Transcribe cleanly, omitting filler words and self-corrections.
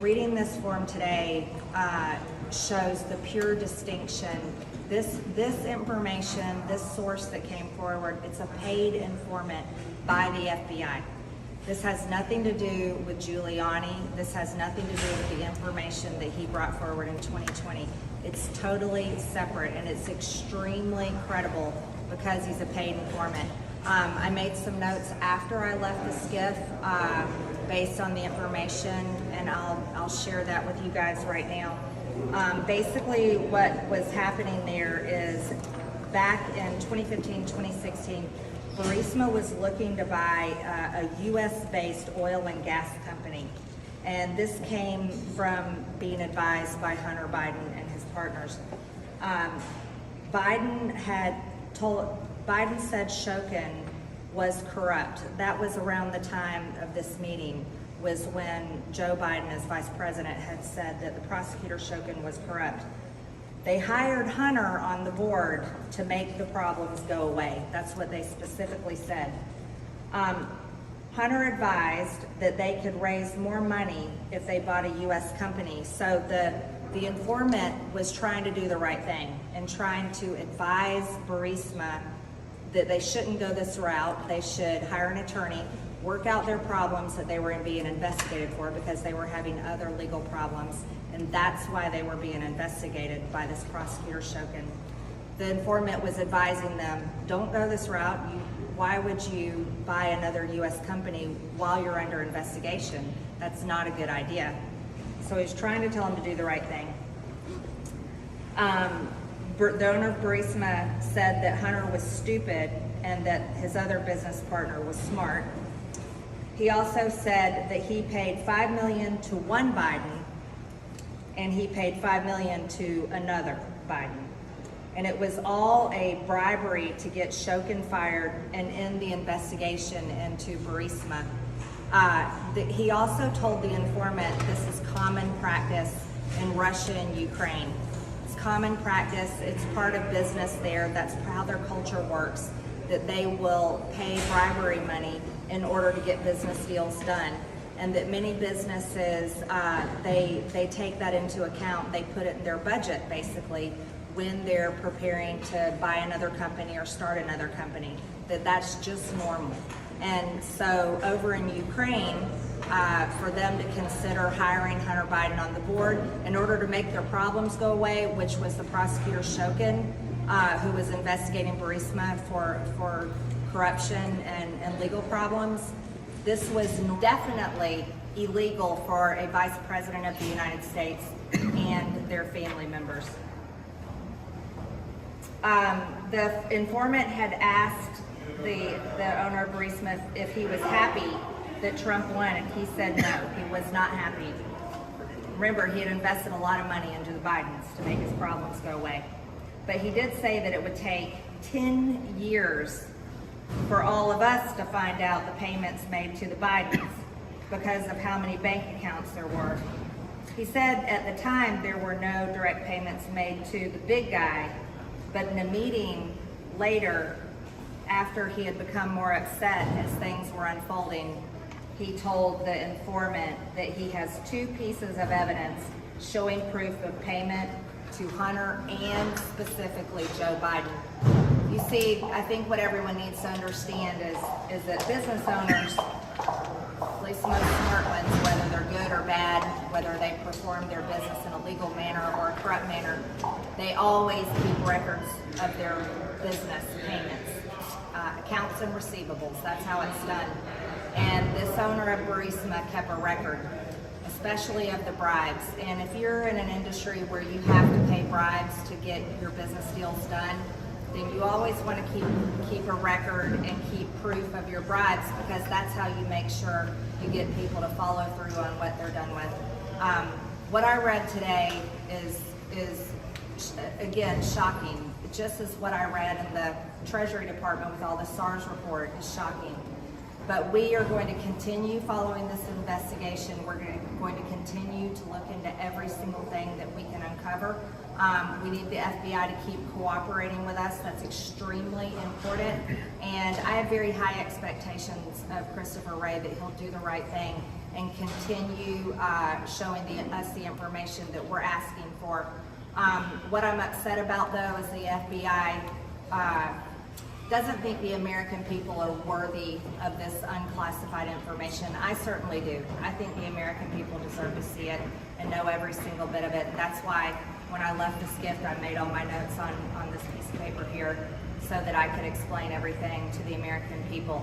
Reading this form today shows the pure distinction. This information, this source that came forward, it's a paid informant by the FBI. This has nothing to do with Giuliani. This has nothing to do with the information that he brought forward in 2020. It's totally separate, and it's extremely credible because he's a paid informant. I made some notes after I left the skiff based on the information, and I'll share that with you guys right now. Basically, what was happening there is back in 2015, 2016, Burisma was looking to buy a US-based oil and gas company. And this came from being advised by Hunter Biden and his partners. Biden said Shokin was corrupt. That was around the time of this meeting, was when Joe Biden, as vice president, had said that the prosecutor Shokin was corrupt. They hired Hunter on the board to make the problems go away. That's what they specifically said. Hunter advised that they could raise more money if they bought a US company. So the informant was trying to do the right thing and trying to advise Burisma that they shouldn't go this route. They should hire an attorney, work out their problems that they were being investigated for because they were having other legal problems, and that's why they were being investigated by this prosecutor Shokin. The informant was advising them, don't go this route. Why would you buy another US company while you're under investigation? That's not a good idea. So he's trying to tell them to do the right thing. The owner of Burisma said that Hunter was stupid and that his other business partner was smart. He also said that he paid $5 million to one Biden and he paid $5 million to another Biden. And it was all a bribery to get Shokin fired and end the investigation into Burisma. He also told the informant this is common practice in Russia and Ukraine. It's common practice, it's part of business there, that's how their culture works, that they will pay bribery money in order to get business deals done. And that many businesses, they take that into account, they put it in their budget basically when they're preparing to buy another company or start another company, that's just normal. And so over in Ukraine, for them to consider hiring Hunter Biden on the board in order to make their problems go away, which was the prosecutor Shokin, who was investigating Burisma for corruption and legal problems. This was definitely illegal for a vice president of the United States and their family members. The informant had asked the owner of Burisma if he was happy that Trump won, and he said no, he was not happy. Remember, he had invested a lot of money into the Bidens to make his problems go away. But he did say that it would take 10 years for all of us to find out the payments made to the Bidens because of how many bank accounts there were. He said at the time there were no direct payments made to the big guy, but in a meeting later, after he had become more upset as things were unfolding, he told the informant that he has two pieces of evidence showing proof of payment to Hunter and specifically Joe Biden. You see, I think what everyone needs to understand is that business owners, at least most smart ones, whether they're good or bad, whether they perform their business in a legal manner or a corrupt manner, they always keep records of their business payments, accounts and receivables. That's how it's done. And this owner of Burisma kept a record, especially of the bribes. And if you're in an industry where you have to pay bribes to get your business deals done, then you always want to keep a record and keep proof of your bribes, because that's how you make sure you get people to follow through on what they're done with. What I read today is again shocking. Just as what I read in the Treasury Department with all the SARS report is shocking. But we are going to continue following this investigation. We're going to continue to look into every single thing that we can uncover. We need the FBI to keep cooperating with us. That's extremely important. And I have very high expectations of Christopher Wray that he'll do the right thing and continue showing us the information that we're asking for. What I'm upset about though is the FBI doesn't think the American people are worthy of this unclassified information. I certainly do. I think the American people deserve to see it and know every single bit of it. And that's why when I left this gift, I made all my notes on this piece of paper here so that I could explain everything to the American people.